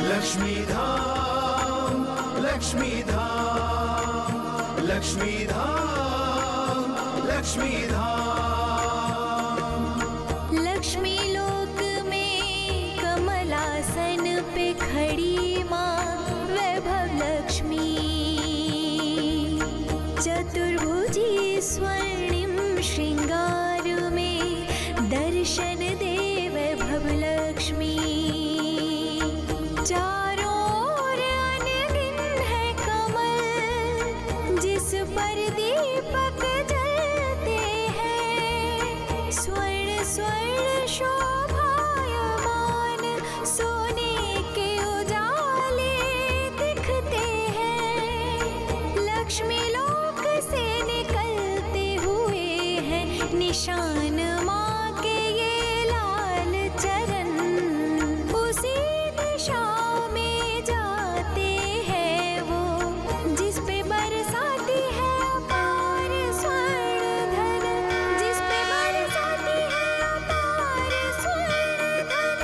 लक्ष्मी धाम, लक्ष्मी धाम, लक्ष्मी धाम, लक्ष्मी धाम। लक्ष्मी लोक में कमलासन पे खड़ी माँ वैभव लक्ष्मी, चतुर्भुजी स्वर्णिम श्रृंगार में दर्शन दे वैभव लक्ष्मी। चारों ओर अनगिन है कमल जिस पर दीपक जलते हैं, स्वर्ण स्वर्ण शोभायमान सोने के उजाले दिखते हैं। लक्ष्मी लोक से निकलते हुए हैं निशान माँ के ये लाल चरण, उसी दिशा में जाते हैं वो जिस पे बरसाती है अपार स्वर्ण धन, जिस पे बरसाती है अपार स्वर्ण धन,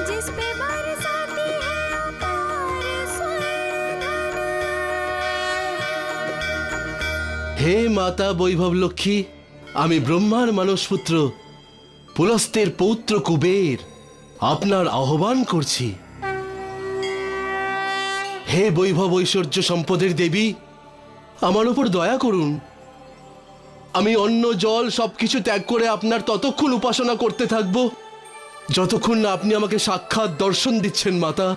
जिस पे बरसाती है अपार स्वर्ण धन। हे माता वैभव लक्ष्मी, आमी ब्रह्मार मानसपुत्र पुलस्तेर पौत्र कुबेर आपनार आह्वान करছি। हे वैभव ऐश्वर्य सम्पদের देवी, আমার উপর দয়া করুন। আমি অন্ন জল সবকিছু ত্যাগ করে আপনার ততক্ষণ উপাসনা করতে থাকব যতক্ষণ না আপনি আমাকে সাক্ষাৎ দর্শন দিচ্ছেন মাতা।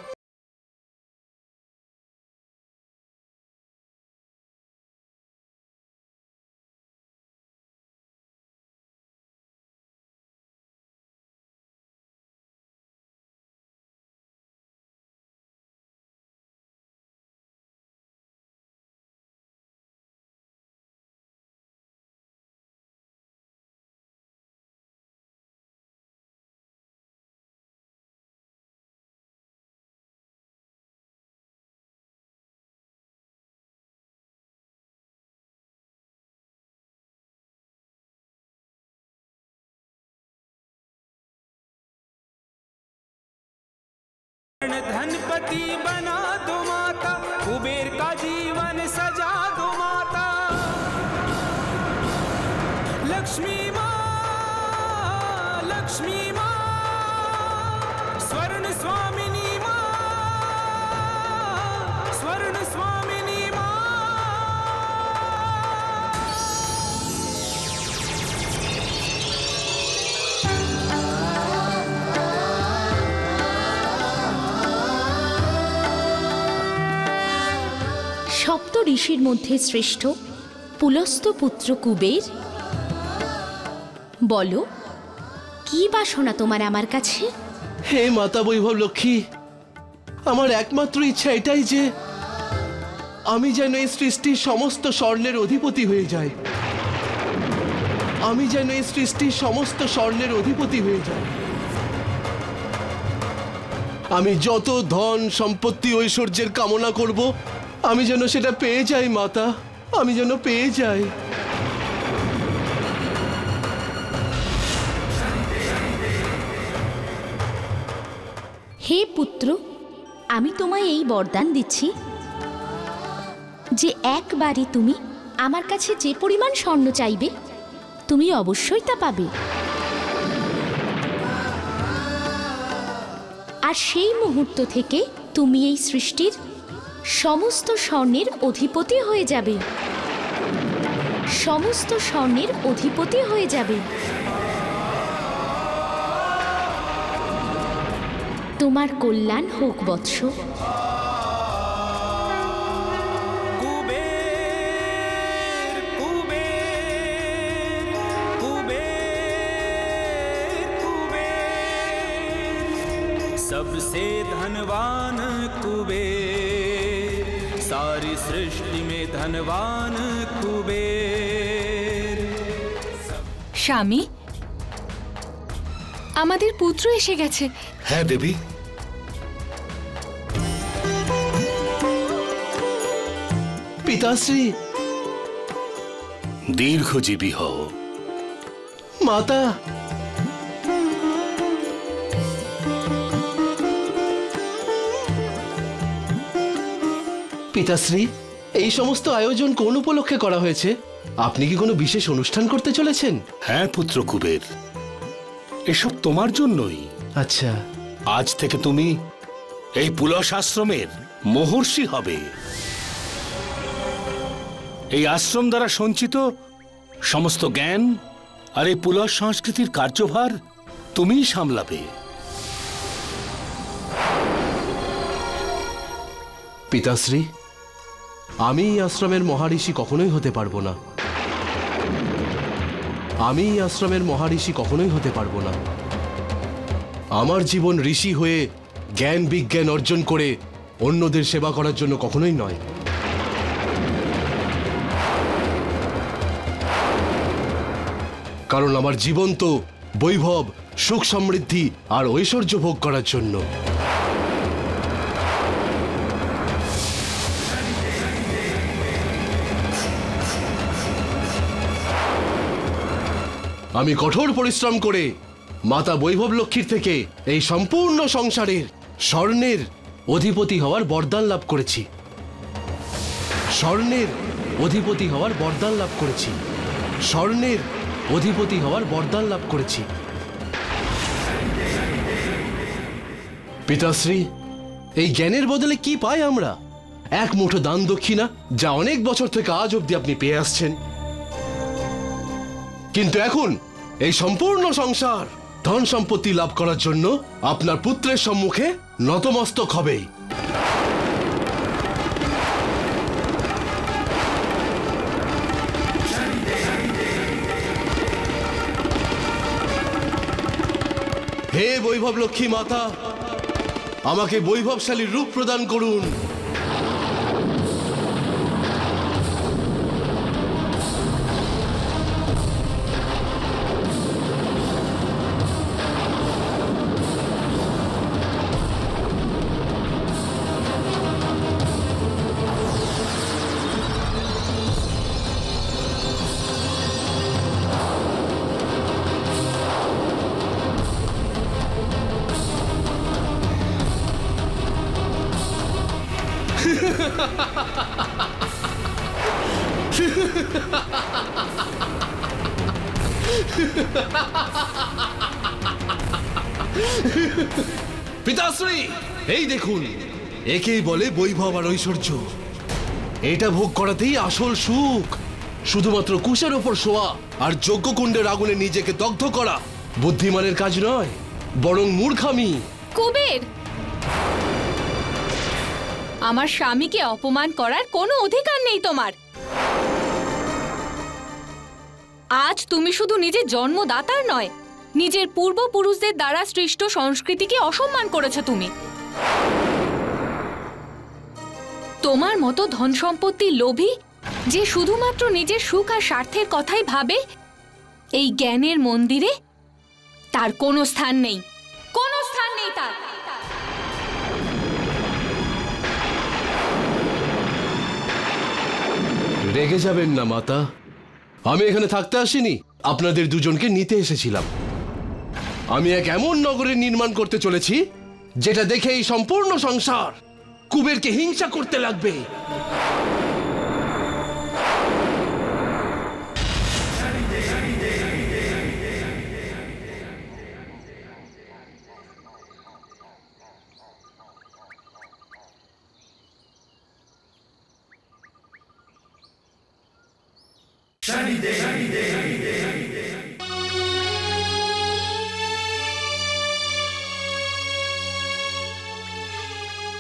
धनपति बना दो माता, कुबेर का जीवन सजा दो माता। लक्ष्मी माँ, लक्ष्मी माँ, स्वर्ण स्वामिनी माँ, स्वर्ण स्वामिनी माँ। সপ্ত ঋষির মধ্যে শ্রেষ্ঠ পুলস্ত পুত্র কুবের, বলো কি বাসনা তোমার আমার কাছে? হে মাতা বৈভব লক্ষ্মী, আমার একমাত্র ইচ্ছা এটাই যে আমি যেন এই সৃষ্টির সমস্ত স্বর্ণের অধিপতি হয়ে যাই, আমি যেন এই সৃষ্টির সমস্ত স্বর্ণের অধিপতি হয়ে যাই। আমি যত ধন সম্পত্তি ঐশ্বর্যের কামনা করব আমি যেন সেটা পেয়ে যাই মাতা, আমি যেন পেয়ে যাই। হে পুত্র, আমি তোমায় এই বরদান দিচ্ছি যে একবারই তুমি আমার কাছে যে পরিমাণ স্বর্ণ চাইবে তুমি অবশ্যই তা পাবে। আর সেই মুহূর্ত থেকে তুমি এই সৃষ্টির সমস্ত স্বর্ণের অধিপতি হয়ে যাবে, সমস্ত স্বর্ণের অধিপতি হয়ে যাবে। তোমার কল্যাণ হোক বৎস। सबसे धनवान कुबेर, सारी सृष्टि में धनवान कुबेर। স্বামী, আমাদের পুত্র এসে গেছে। হ্যাঁ দেবী। পিতাশ্রী, দীর্ঘজীবী হও। মাতা, পিতাশ্রী, এই সমস্ত আয়োজন কোন উপলক্ষে করা হয়েছে? আপনি কি কোনো বিশেষ অনুষ্ঠান করতে চলেছেন? হ্যাঁ পুত্র কুবের, এসব তোমার জন্যই। আচ্ছা, আজ থেকে তুমি এই পুলস আশ্রমের মহর্ষি হবে। এই আশ্রম দ্বারা সঞ্চিত সমস্ত জ্ঞান আর এই পুলস সংস্কৃতির কার্যভার তুমিই সামলাবে। পিতাশ্রী, আমি এই আশ্রমের মহারিষি কখনোই হতে পারবো না। আমি এই আশ্রমের মহারিষি কখনোই হতে পারবো না। আমার জীবন ঋষি হয়ে জ্ঞান বিজ্ঞান অর্জন করে অন্যদের সেবা করার জন্য কখনোই নয়। কারণ আমার জীবন তো বৈভব, সুখ সমৃদ্ধি আর ঐশ্বর্য ভোগ করার জন্য। আমি কঠোর পরিশ্রম করে মাতা বৈভব লক্ষ্মীর থেকে এই সম্পূর্ণ সংসারের স্বর্ণের অধিপতি হওয়ার বরদান লাভ করেছি। স্বর্ণের অধিপতি হওয়ার বরদান লাভ করেছি। স্বর্ণের অধিপতি হওয়ার বরদান লাভ করেছি। পিতাশ্রী, এই জ্ঞানের বদলে কি পাই আমরা? এক মুঠো দান দক্ষিণা, যা অনেক বছর থেকে আজ অবধি আপনি পেয়ে আসছেন। কিন্তু এখন এই সম্পূর্ণ সংসার ধন সম্পত্তি লাভ করার জন্য আপনার পুত্রের সম্মুখে নতমস্তক হবে। হে বৈভব লক্ষ্মী মাতা, আমাকে বৈভবশালী রূপ প্রদান করুন। পিতাশ্রী, এই দেখুন, একেই বলে বৈভব আর ঐশ্বর্য। এটা ভোগ করাতেই আসল সুখ। শুধুমাত্র কুশের ওপর শোয়া আর যজ্ঞকুণ্ডের আগুনে নিজেকে দগ্ধ করা বুদ্ধিমানের কাজ নয়, বরং মূর্খামি। কুবের, আমার স্বামীকে অপমান করার কোনো অধিকার নেই তোমার। আজ তুমি শুধু নিজের জন্মদাতার নয়, নিজের পূর্বপুরুষদের দ্বারা সৃষ্ট সংস্কৃতিকে অসম্মান করেছো তুমি। তোমার মতো ধন সম্পত্তির লোভী যে শুধুমাত্র নিজের সুখ আর স্বার্থের কথাই ভাবে, এই জ্ঞানের মন্দিরে তার কোনো স্থান নেই, কোনো স্থান নেই তার। রেগে যাবেন না মাতা, আমি এখানে থাকতে আসিনি, আপনাদের দুজনকে নিতে এসেছিলাম। আমি এক এমন নগরের নির্মাণ করতে চলেছি যেটা দেখে এই সম্পূর্ণ সংসার কুবেরকে হিংসা করতে লাগবে।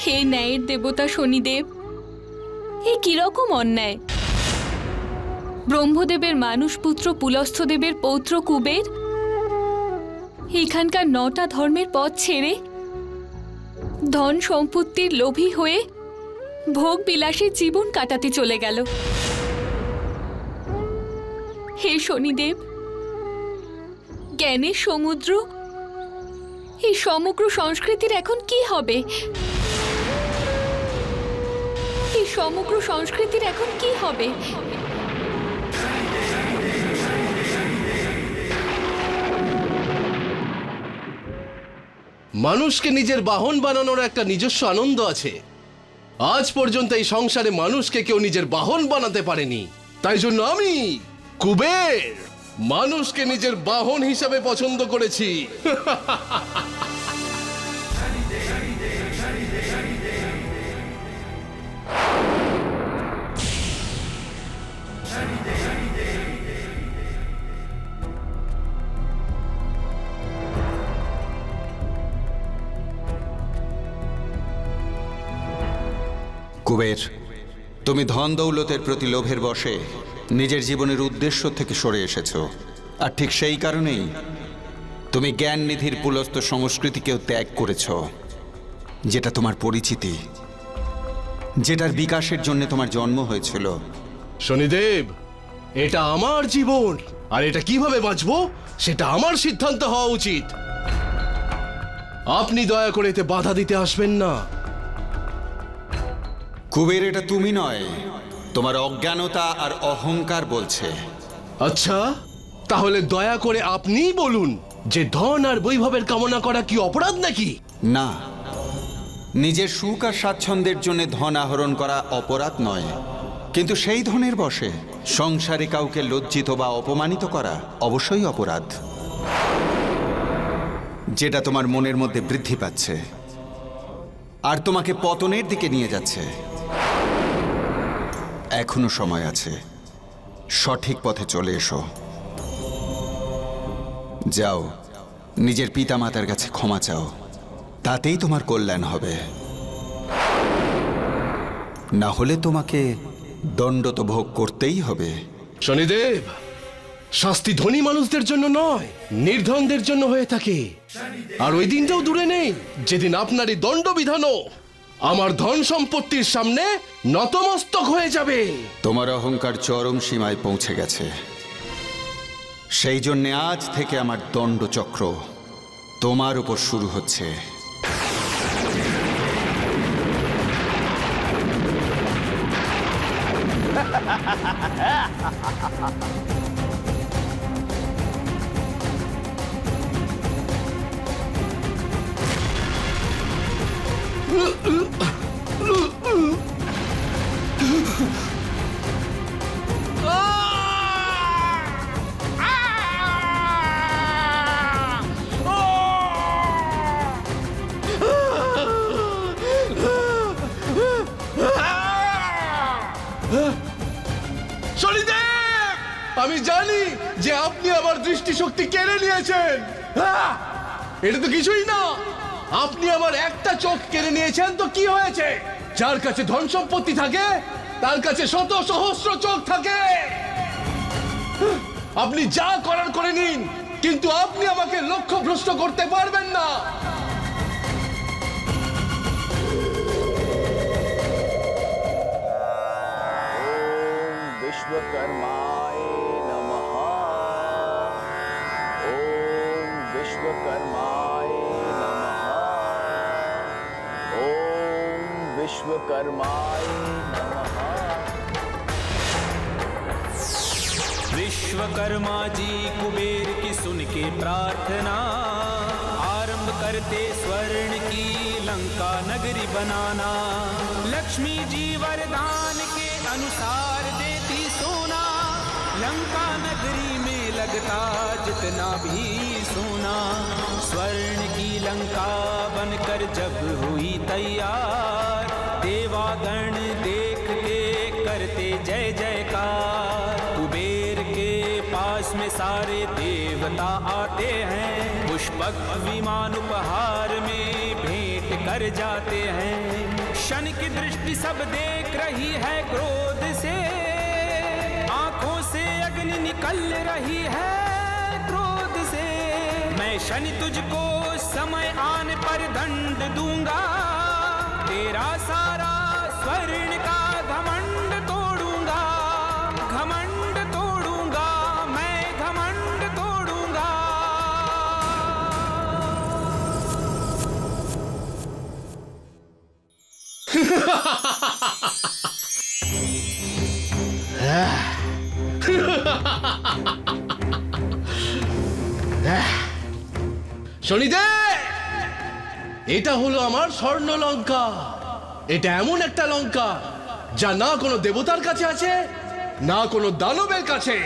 হে ন্যায়ের দেবতা শনিদেব, এ কিরকম অন্যায়! ব্রহ্মদেবের মানুষপুত্র পুলস্থদেবের পৌত্র কুবের এখানকার 9টা ধর্মের পথ ছেড়ে ধন সম্পত্তির লোভী হয়ে ভোগ বিলাসে জীবন কাটাতে চলে গেল। হে শনিদেব, জ্ঞানের সমুদ্র, এই সমগ্র সংস্কৃতির এখন কি হবে? এই সমগ্র সংস্কৃতির এখন কি হবে? মানুষকে নিজের বাহন বানানোর একটা নিজস্ব আনন্দ আছে, আজ পর্যন্ত এই সংসারে মানুষকে কেউ নিজের বাহন বানাতে পারেনি, তাই জন্য আমি কুবের মানুষকে নিজের বাহন হিসাবে পছন্দ করেছি। কুবের, তুমি ধন দৌলতের প্রতি লোভের বশে নিজের জীবনের উদ্দেশ্য থেকে সরে এসেছো, আর ঠিক সেই কারণেই তুমি জ্ঞান নিধির পুলস্ত সংস্কৃতিকেও ত্যাগ করেছ, যেটা তোমার পরিচিতি, যেটার বিকাশের জন্য তোমার জন্ম হয়েছিল। শনিদেব, এটা আমার জীবন, আর এটা কিভাবে বাঁচবো সেটা আমার সিদ্ধান্ত হওয়া উচিত। আপনি দয়া করে এতে বাধা দিতে আসবেন না। কুবের, এটা তুমি নয়, তোমার অজ্ঞানতা আর অহংকার বলছে। আচ্ছা, তাহলে দয়া করে আপনিই বলুন যে ধন আর বৈভবের কামনা করা কি অপরাধ নাকি? না, নিজের সুখ আর স্বাচ্ছন্দ্যের জন্য ধন আহরণ করা অপরাধ নয়, কিন্তু সেই ধনের বশে সংসারে কাউকে লজ্জিত বা অপমানিত করা অবশ্যই অপরাধ, যেটা তোমার মনের মধ্যে বৃদ্ধি পাচ্ছে আর তোমাকে পতনের দিকে নিয়ে যাচ্ছে। এখনো সময় আছে, সঠিক পথে চলে এসো। যাও, নিজের পিতামাতার কাছে ক্ষমা চাও, তাতেই তোমার কল্যাণ হবে। না হলে তোমাকে দণ্ড তো ভোগ করতেই হবে। শনিদেব, শাস্তি ধনী মানুষদের জন্য নয়, নির্ধনদের জন্য হয়ে থাকে। আর ওই দিনটাও দূরে নেই যেদিন আপনারই দণ্ডবিধানও আমার ধন সম্পত্তির সামনে নতমস্তক হয়ে যাবে। তোমার অহংকার চরম সীমায় পৌঁছে গেছে, সেই জন্য আজ থেকে আমার দণ্ডচক্র তোমার উপর শুরু হচ্ছে। শনিদেব, আমি জানি যে আপনি আমার দৃষ্টিশক্তি কেড়ে নিয়েছেন। এটা তো কিছুই না, আপনি আমার একটা চোখ কেড়ে নিয়েছেন তো কি হয়েছে? যার কাছে ধন সম্পত্তি থাকে তার কাছে শত সহস্র চোখ থাকে। আপনি যা করার করে নিন, কিন্তু আপনি আমাকে লক্ষ্যভ্রষ্ট করতে পারবেন না। विश्वकर्माय नमः। ओम विश्वकर्माय नमः। ओम विश्वकर्माय नमः। विश्वकर्मा जी कुबेर की सुन के प्रार्थना, आरंभ करते स्वर्ण की लंका नगरी बनाना। लक्ष्मी जी वरदान के अनुसार देती सोना, लंका नगरी में लगता जितना भी सोना। स्वर्ण की लंका बनकर जब हुई तैयार, देवागण देख के करते जय जयकार। कुबेर के पास में सारे देवता आते हैं, पुष्पक विमान उपहार में भेंट कर जाते हैं। शनि की दृष्टि सब देख रही है क्रोध से, आंखों से अग्नि निकल रही है क्रोध से। मैं शनि तुझको समय आने पर दंड दूंगा, तेरा सारा स्वर्ण का घमंड तोड़ूंगा। घमंड तोड़ूंगा, मैं घमंड तोड़ूंगा। শনিদেব, এটা হলো আমার স্বর্ণ লঙ্কা। এটা এমন একটা লঙ্কা যা না কোনো দেবতার কাছে আছে, না কোনো দানবের কাছে।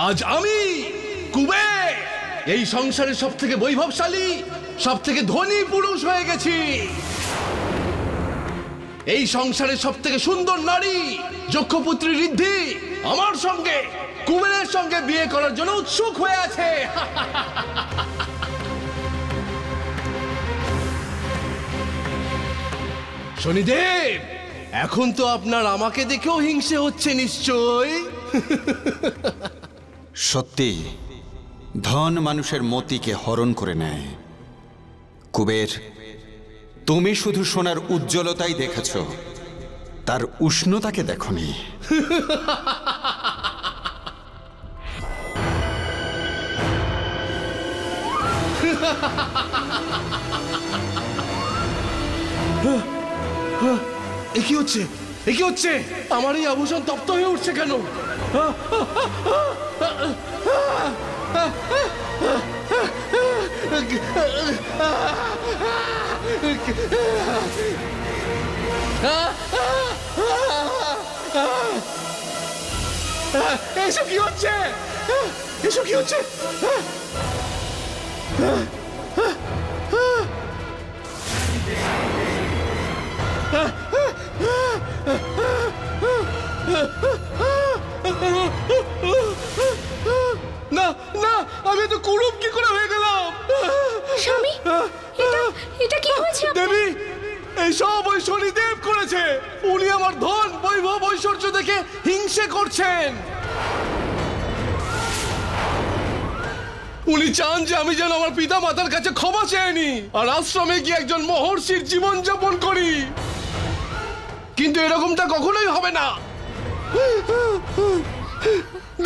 আজ আমি কুবের এই সংসারের সব থেকে বৈভবশালী, সব থেকে ধনী পুরুষ হয়ে গেছি। এই সংসারের সব থেকে সুন্দর নারী যক্ষপুত্রী ঋদ্ধি আমার সঙ্গে, কুবেরের সঙ্গে বিয়ে করার জন্য উৎসুক হয়ে আছে। শনিদেব, এখন তো আপনার আমাকে দেখেও হিংসে হচ্ছে নিশ্চয়। সত্যি, ধন মানুষের মতিকে হরণ করে নেয়। কুবের, তুমি শুধু সোনার উজ্জ্বলতাই দেখেছ, তার উষ্ণতাকে দেখনি। এ কি হচ্ছে? এ কি হচ্ছে? আমার এই আভূষণ তপ্ত হয়ে উঠছে কেন? এসব কি হচ্ছে? এসব কি হচ্ছে? না না, আমি তো কুরুপ কি করে হয়ে গেলাম? স্বামী, এটা কি হয়েছে? দেবী, এই সব ওই শনিদেব করেছে। উনি আমার ধন, বৈভব, ঐশ্বর্য দেখে হিংসে করছেন। উনি চান যে আমি যেন আমার পিতা মাতার কাছে ক্ষমা চেয়ে নি আর আশ্রমে গিয়ে একজন মহর্ষির জীবন যাপন করি, কিন্তু এরকমটা কখনোই হবে না।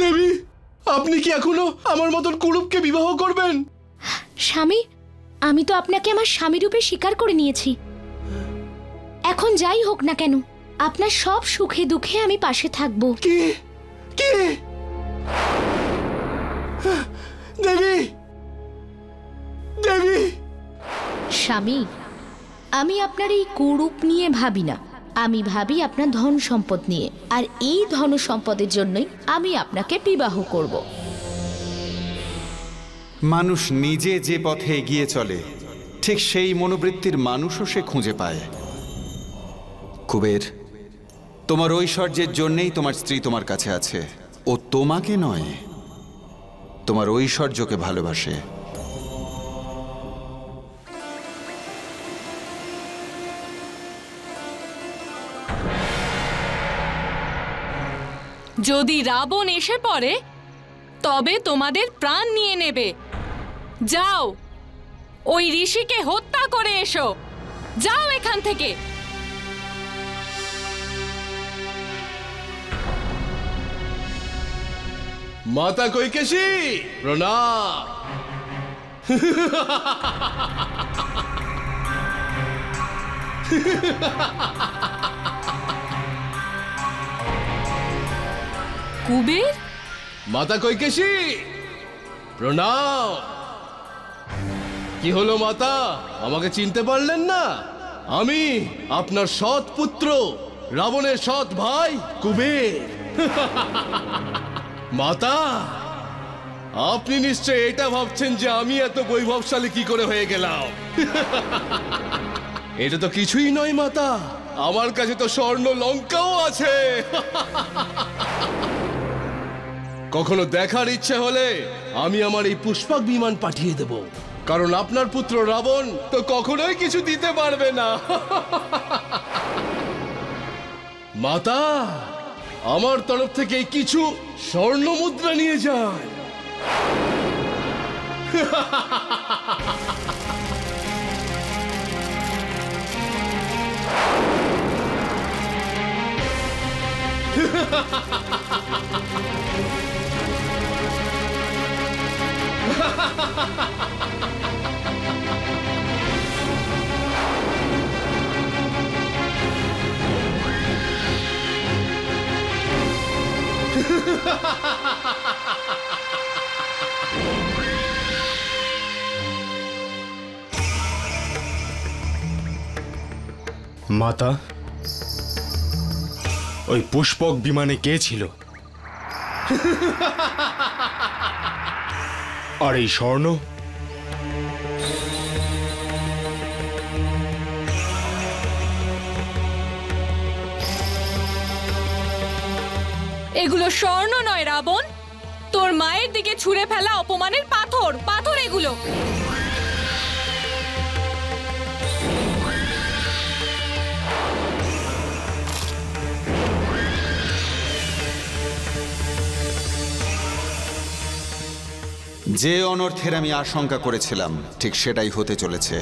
দেবী, আপনি কি এখনো আমার মতন কুরুপকে বিবাহ করবেন? স্বামী, আমি তো আপনাকে আমার স্বামী রূপে স্বীকার করে নিয়েছি। এখন যাই হোক না কেন, আপনার সব সুখে দুঃখে আমি পাশে থাকব। কি কি দেবী, দেবী। স্বামী, আমি আপনার এই কুরূপ নিয়ে ভাবি না, আমি ভাবি আপনার ধন সম্পদ নিয়ে। আর এই ধন সম্পদের জন্যই আমি আপনাকে বিবাহ করব। মানুষ নিজে যে পথে এগিয়ে চলে, ঠিক সেই মনোবৃত্তির মানুষও সে খুঁজে পায়। কুবের, তোমার ঐশ্বর্যের জন্যেই তোমার স্ত্রী তোমার কাছে আছে। ও তোমাকে নয়, তোমার ঐশ্বর্যকে ভালোবাসে। যদি রাবণ এসে পড়ে তবে তোমাদের প্রাণ নিয়ে নেবে। যাও, ওই ঋষিকে হত্যা করে এসো। যাও এখান থেকে। মাতা কৈকেশী, প্রণাম। কুবের, মাতা কৈকেশী, প্রণাম। কি হলো মাতা, আমাকে চিনতে পারলেন না? আমি আপনার সৎ পুত্র, রাবণের সৎ ভাই কুবের। মাতা, আপনি নিশ্চয় এটা ভাবছেন যে আমি এত বৈভবশালী কি করে হয়ে গেলাম। এটা তো কিছুই নয় মাতা, আমার কাছে তো স্বর্ণ লঙ্কাও আছে। কখনো দেখার ইচ্ছে হলে আমি আমার এই পুষ্পক বিমান পাঠিয়ে দেব, কারণ আপনার পুত্র রাবণ তো কখনোই কিছু দিতে পারবে না। মাতা, আমার তরফ থেকে কিছু স্বর্ণ মুদ্রা নিয়ে যান। মাতা, ওই পুষ্পক বিমানে কে ছিল? আর এই স্বর্ণ? এগুলো স্বর্ণ নয় রাবণ, তোর মায়ের দিকে ছুঁড়ে ফেলা অপমানের পাথর। পাথর এগুলো। যে অনর্থের আমি আশঙ্কা করেছিলাম ঠিক সেটাই হতে চলেছে।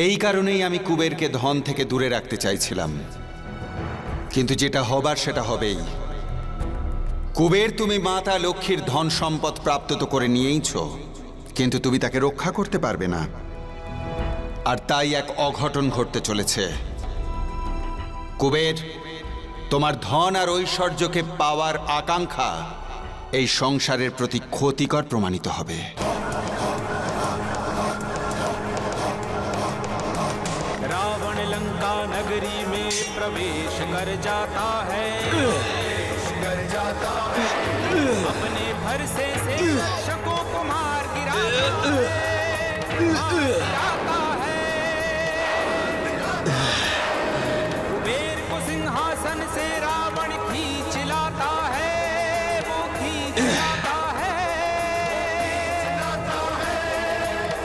এই কারণেই আমি কুবেরকে ধন থেকে দূরে রাখতে চাইছিলাম, কিন্তু যেটা হবার সেটা হবেই। কুবের, তুমি মাতা লক্ষ্মীর ধন সম্পদ প্রাপ্ত তো করে নিয়েইছ, কিন্তু তুমি তাকে রক্ষা করতে পারবে না। আর তাই এক অঘটন ঘটতে চলেছে। কুবের, তোমার ধন আর ঐশ্বর্যকে পাওয়ার আকাঙ্ক্ষা এই সংসারের প্রতি ক্ষতিকর প্রমাণিত হবে। रावण लंका नगरी में प्रवेश कर जाता है, अपने भरसे से रक्षकों को मार गिराता है। कुबेर को सिंहासन से रावण खींच लाता है, वो खींच लाता है।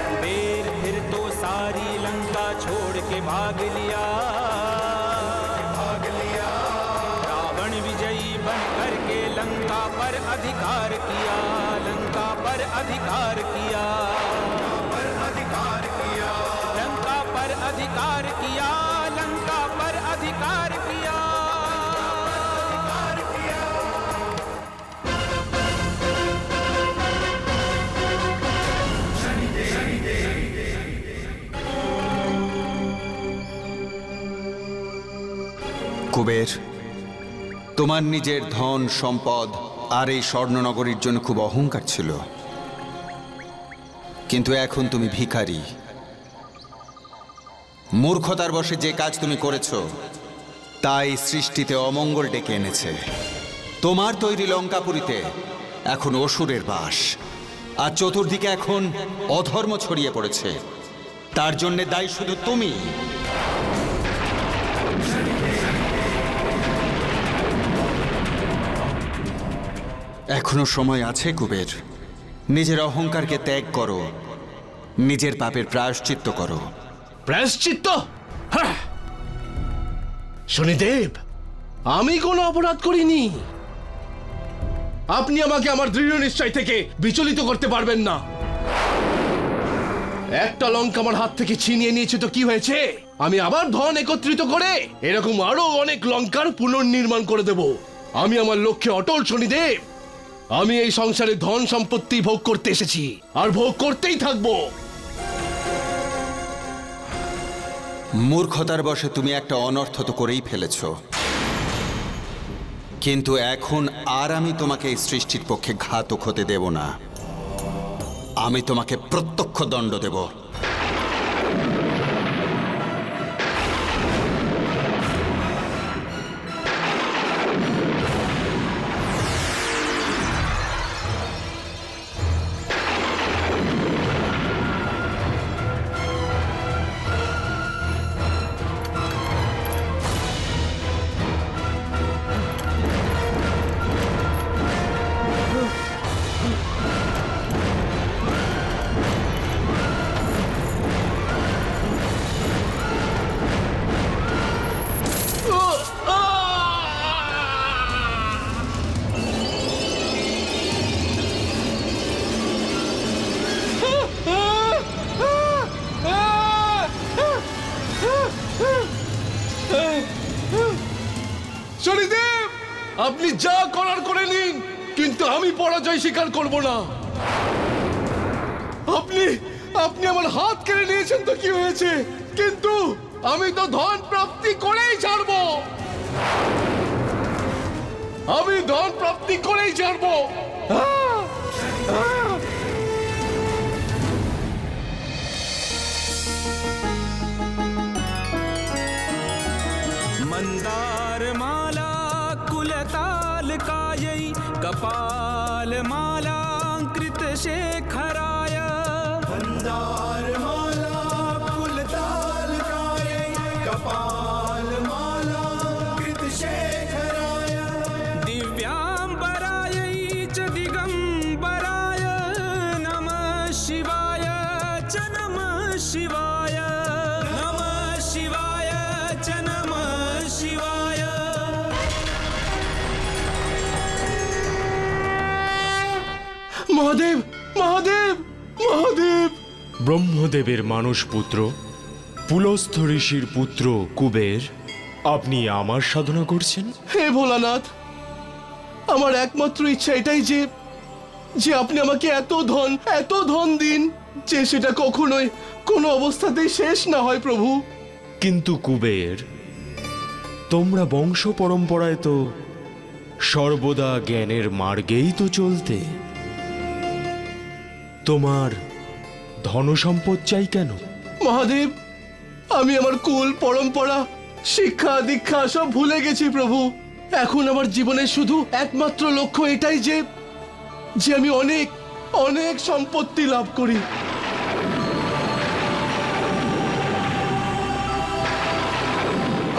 कुबेर फिर तो सारी लंका छोड़ के भाग लिया। रावण विजयी बन करके लंका पर अधिकार किया, लंका पर अधिकार किया, लंका पर अधिकार किया, लंका पर अधिकार किया। কুবের, তোমার নিজের ধন সম্পদ আর এই স্বর্ণনগরীর জন্য খুব অহংকার ছিল, কিন্তু এখন তুমি ভিখারি। মূর্খতার বশে যে কাজ তুমি করেছ তাই সৃষ্টিতে অমঙ্গল ডেকে এনেছে। তোমার তৈরি লঙ্কাপুরীতে এখন অসুরের বাস, আর চতুর্দিকে এখন অধর্ম ছড়িয়ে পড়েছে। তার জন্য দায়ী শুধু তুমি। এখনো সময় আছে কুবের, নিজের অহংকারকে ত্যাগ করো, নিজের পাপের প্রায়শ্চিত্ত করো। প্রায়শ্চিত্ত? শনিদেব, আমি কোনো অপরাধ করিনি। আপনি আমাকে আমার দৃঢ় নিশ্চয় থেকে বিচলিত করতে পারবেন না। একটা লঙ্কা আমার হাত থেকে ছিনিয়ে নিয়েছে তো কি হয়েছে? আমি আবার ধন একত্রিত করে এরকম আরো অনেক লঙ্কার পুনর্নির্মাণ করে দেব। আমি আমার লক্ষ্যে অটল শনিদেব। আমি এই সংসারে ধন সম্পত্তি ভোগ করতে এসেছি, আর ভোগ করতেই থাকবো। মূর্খতার বশে তুমি একটা অনর্থ তো করেই ফেলেছ, কিন্তু এখন আর আমি তোমাকে এই সৃষ্টির পক্ষে ঘাতক হতে দেব না। আমি তোমাকে প্রত্যক্ষ দণ্ড দেব। শনিদেব, আপনি যা করার করে নিন, কিন্তু আমি পরাজয় স্বীকার করব না। আপনি আমার হাত কেড়ে নিয়েছেন তো কি হয়েছে, কিন্তু আমি তো ধন প্রাপ্তি করেই ছাড়বো। আমি ধন প্রাপ্তি করেই ছাড়বো। कपाल मालांकृत शेखराय मंदार माला कुलतालकाय कपाल मालांकृत शेखराय दिव्यांबरायै च दिगंबराय नमः शिवाय च नमः शिवाय नमः शिवाय च नमः शिवाय। মহাদেব মহাদেব মহাদেব! ব্রহ্মদেবের মানস পুত্র, পুলস্থ ঋষির পুত্র কুবের, আপনি আমার সাধনা করছেন? হে ভোলানাথ, আমার একমাত্র ইচ্ছা এটাই যে আপনি আমাকে এত ধন দিন যে সেটা কখনোই কোনো অবস্থাতেই শেষ না হয় প্রভু। কিন্তু কুবের, তোমরা বংশ পরম্পরায় তো সর্বদা জ্ঞানের মার্গেই তো চলতে। তোমার ধনসম্পদ চাই কেন? মহাদেব, আমি আমার কুল পরম্পরা শিক্ষা দীক্ষা সব ভুলে গেছি প্রভু। এখন আমার জীবনের শুধু একমাত্র লক্ষ্য এটাই যে আমি অনেক অনেক সম্পত্তি লাভ করি।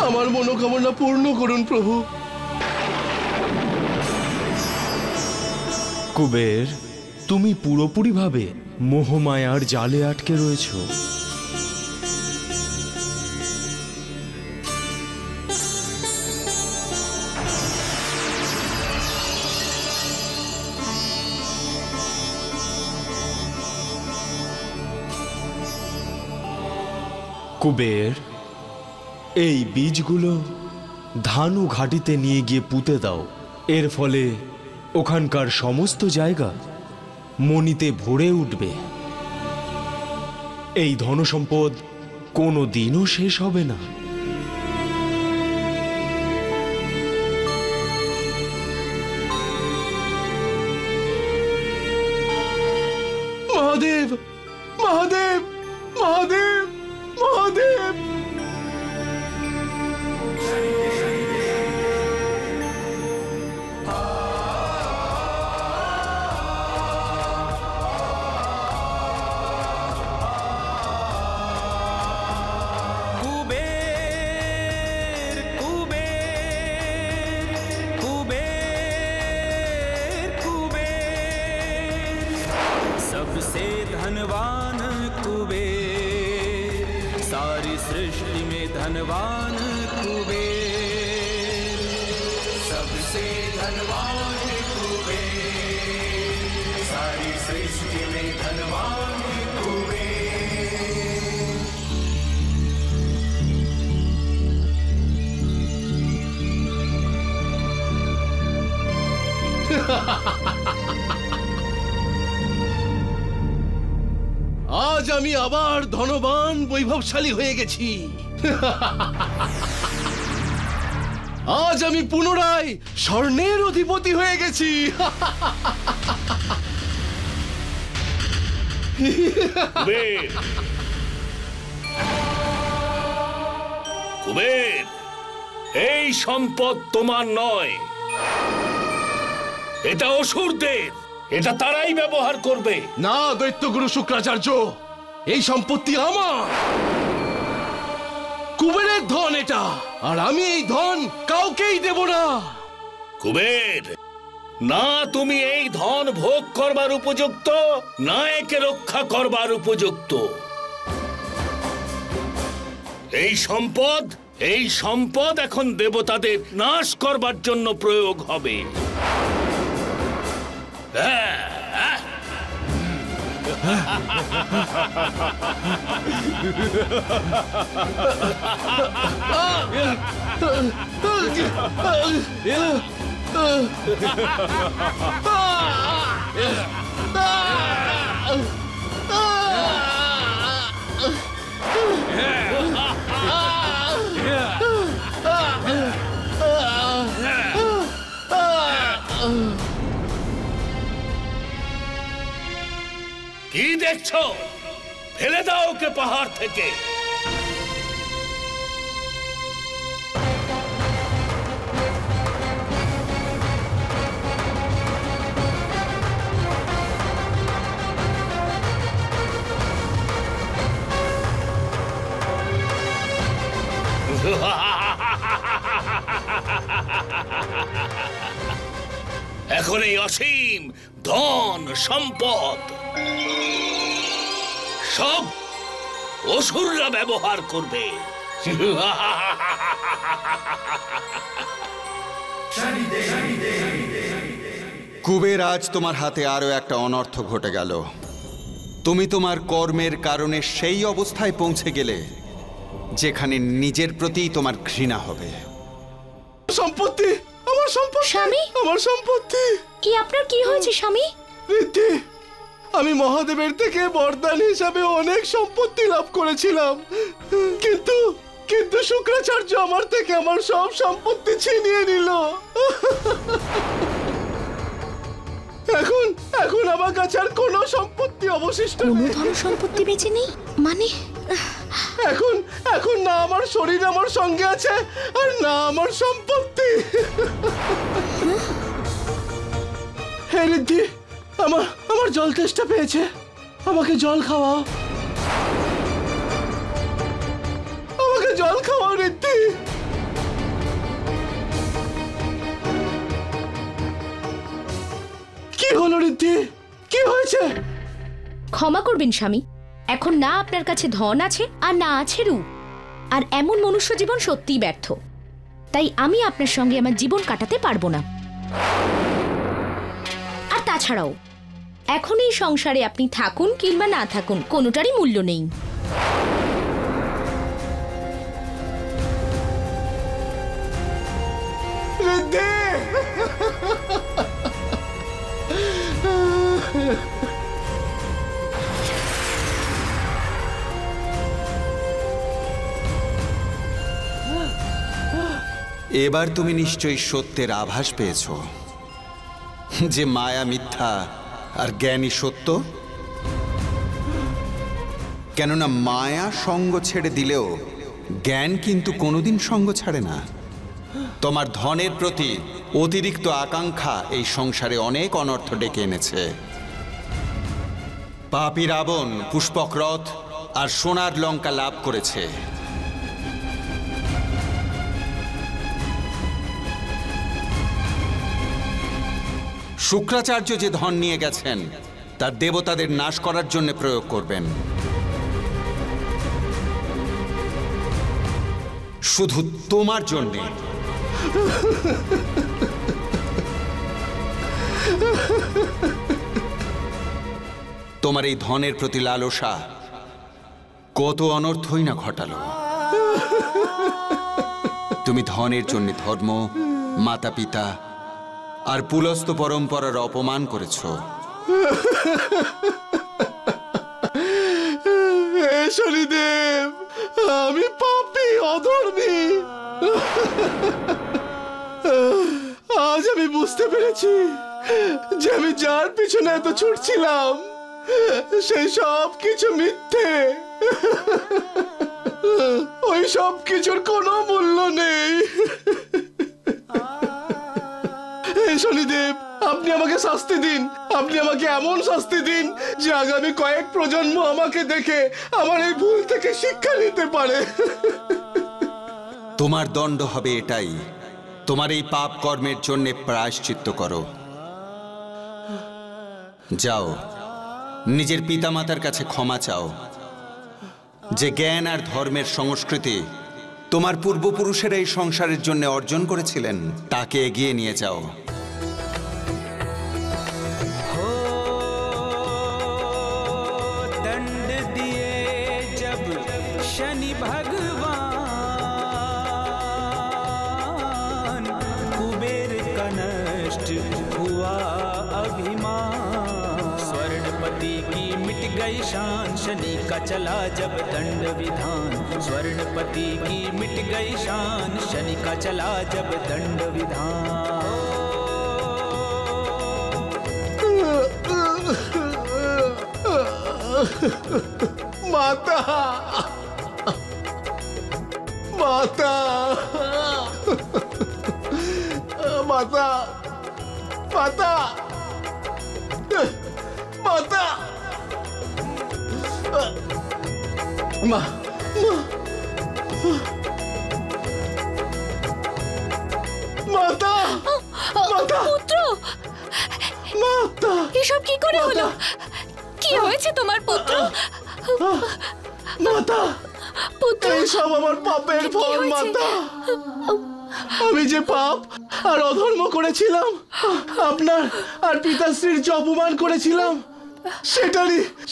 আমার মনোকামনা পূর্ণ করুন প্রভু। কুবের, তুমি পুরোপুরিভাবে মোহমায়ার জালে আটকে রয়েছ। কুবের, এই বীজগুলো ধানু ঘাটিতে নিয়ে গিয়ে পুঁতে দাও। এর ফলে ওখানকার সমস্ত জায়গা মণিতে ভরে উঠবে। এই ধনসম্পদ কোনো দিনও শেষ হবে না। মহাদেব মহাদেব মহাদেব মহাদেব! सबसे धनवान कुबेर, सारी सृष्टि में धनवान कुबेर, सबसे धनवान कुबेर, सारी सृष्टि में धनवान कुबेर। আজ আমি আবার ধনবান বৈভবশালী হয়ে গেছি। আজ আমি পুনরায় স্বর্ণের অধিপতি হয়ে গেছি। কুবের, কুবের, এই সম্পদ তোমার নয়, এটা অসুরদের। এটা তারাই ব্যবহার করবে। না দৈত্যগুরু শুক্রাচার্য, এই সম্পত্তি আমার। কুবেরের ধন এটা, আর আমি এই ধন কাউকেই দেব না। কুবের, না তুমি এই ধন ভোগ করবার উপযুক্ত, না একে রক্ষা করবার উপযুক্ত। এই সম্পদ এখন দেবতাদের নাশ করবার জন্য প্রয়োগ হবে। কি দেখছো? ফেলে দাও ওকে পাহাড় থেকে। এখন এই অসীম ধন সম্পদ সব অসুররা ব্যবহার করবে। কুবের, আজ তোমার হাতে আরো একটা অনর্থ ঘটে গেল। তুমি তোমার কর্মের কারণে সেই অবস্থায় পৌঁছে গেলে যেখানে নিজের প্রতি তোমার ঘৃণা হবে। সম্পত্তি, আমার সম্পত্তি, স্বামী? আমার সম্পত্তি। কি আপনার কি হয়েছে স্বামী? রীতি, আমি মহাদেবের থেকে বরদান হিসাবে অনেক সম্পত্তি লাভ করেছিলাম, কিন্তু কিন্তু শুক্রাচার্য আমার থেকে আমার সব সম্পত্তি ছিনিয়ে নিল। এখন এখন আমার কাছে আর কোনো সম্পত্তি অবশিষ্ট কোনো নেই। ধন সম্পত্তি বেঁচে নেই মানে? এখন এখন না আমার শরীর আমার সঙ্গে আছে, আর না আমার সম্পত্তি। হে রিদ্ধি, আমার জল তেষ্টা পেয়েছে, আমাকে জল খাওয়াও, আমাকে জল খাওয়াও রিদ্ধি। কি হলো রিদ্ধি, কি হয়েছে? ক্ষমা করবেন স্বামী, এখন না আপনার কাছে ধন আছে আর না আছে রূপ, আর এমন মনুষ্য জীবন সত্যিই ব্যর্থ। তাই আমি আপনার সঙ্গে আমার জীবন কাটাতে পারবো না। আর তাছাড়াও এখন এই সংসারে আপনি থাকুন কিংবা না থাকুন, কোনোটারই মূল্য নেই। এবার তুমি নিশ্চয়ই সত্যের আভাস পেয়েছ যে মায়া মিথ্যা আর জ্ঞানই সত্য। কেননা মায়া সঙ্গ ছেড়ে দিলেও জ্ঞান কিন্তু কোনোদিন সঙ্গ ছাড়ে না। তোমার ধনের প্রতি অতিরিক্ত আকাঙ্ক্ষা এই সংসারে অনেক অনর্থ ডেকে এনেছে। পাপী রাবণ পুষ্পক রথ আর সোনার লঙ্কা লাভ করেছে, শুক্রাচার্য যে ধন নিয়ে গেছেন তার দেবতাদের নাশ করার জন্য প্রয়োগ করবেন, শুধু তোমার জন্যে। তোমার এই ধনের প্রতি লালসা কত অনর্থই না ঘটালো। তুমি ধনের জন্য ধর্ম, মাতা পিতা আর পুলস্ত পরম্পরার অপমান করেছ। শনিদেব, আমি পাপী অধর্মী। আজ আমি বুঝতে পেরেছি যে আমি যার পিছনে এত ছুটছিলাম সেই সব কিছু মিথ্যে। ওই সব কিছুর কোনো মূল্য নেই। শনিদেব, আপনি আমাকে শাস্তি দিন, আপনি আমাকে এমন শাস্তি দিন যে আগামী কয়েক প্রজন্ম আমাকে দেখে আমার এই ভুল থেকে শিক্ষা নিতে পারে। তোমার দণ্ড হবে এটাই, তোমার এই পাপ কর্মের জন্য প্রায়শ্চিত্ত করো। যাও, নিজের পিতামাতার কাছে ক্ষমা চাও। যে জ্ঞান আর ধর্মের সংস্কৃতি তোমার পূর্বপুরুষেরা এই সংসারের জন্য অর্জন করেছিলেন তাকে এগিয়ে নিয়ে যাও। दंड दिए जब शनि भगवान, कुबेर का नष्ट हुआ अभिमान। स्वर्णपति की मिट गई शान, शनि का चला जब दंड विधान। स्वर्णपति की मिट गई शान, शनि का चला जब दंड विधान। माता, माता, माता, माता, माता, माँ, माँ, এসব কি করে হলো? কি হয়েছে তোমার পুত্র? মাতা, পুত্র, এইসব আমার পাপের ফল মাতা। আমি যে পাপ আর অধর্ম করেছিলাম, আপনার আর পিতাশ্রীর যে অপমান করেছিলাম,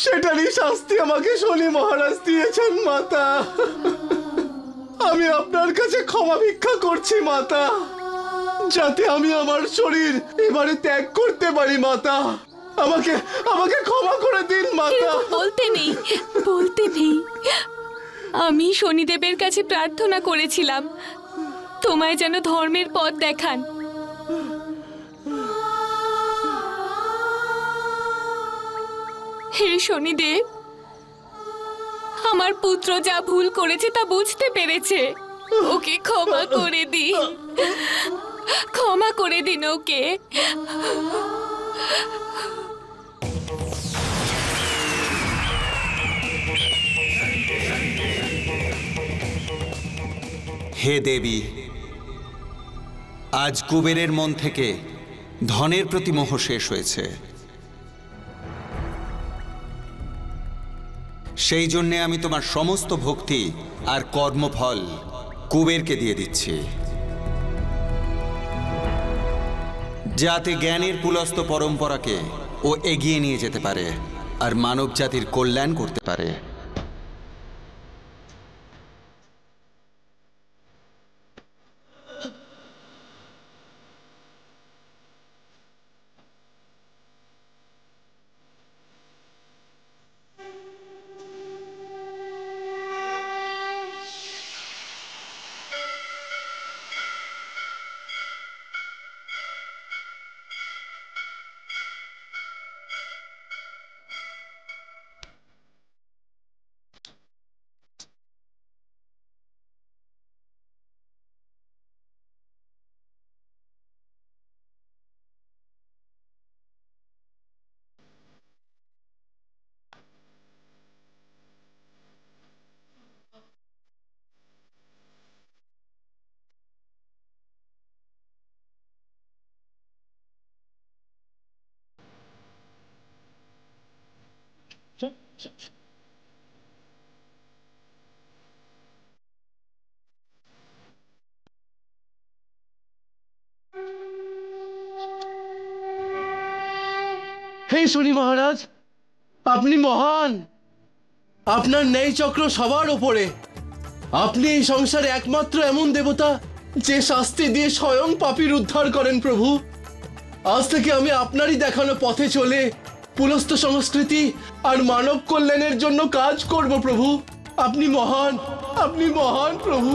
সেটারই শাস্তি আমাকে শনি মহারাজ দিয়েছেন মাতা। আমি আপনার কাছে ক্ষমা ভিক্ষা করছি মাতা, যাতে আমি আমার শরীর এবারে ত্যাগ করতে পারি মাতা। আমাকে ক্ষমা করে দিন মাতা। বলতে নেই। আমি শনিদেবের কাছে প্রার্থনা করেছিলাম তোমায় যেন ধর্মের পথ দেখান। হে শনিদেব, আমার পুত্র যা ভুল করেছে তা বুঝতে পেরেছে। ওকে ক্ষমা করে দিন, ক্ষমা করে দিন ওকে। হে দেবী, আজ কুবেরের মন থেকে ধনের প্রতি মোহ শেষ হয়েছে। সেই জন্যে আমি তোমার সমস্ত ভক্তি আর কর্মফল কুবেরকে দিয়ে দিচ্ছি, যাতে জ্ঞানের পুলস্ত পরম্পরাকে ও এগিয়ে নিয়ে যেতে পারে আর মানব জাতির কল্যাণ করতে পারে। হে শনি মহারাজ, আপনি মহান। আপনার ন্যায় চক্র সবার ওপরে। আপনি এই সংসারে একমাত্র এমন দেবতা যে শাস্তি দিয়ে স্বয়ং পাপীর উদ্ধার করেন প্রভু। আজ থেকে আমি আপনারই দেখানো পথে চলে পুলস্ত সংস্কৃতি আর মানব কল্যাণের জন্য কাজ করব প্রভু। আপনি মহান, আপনি মহান প্রভু।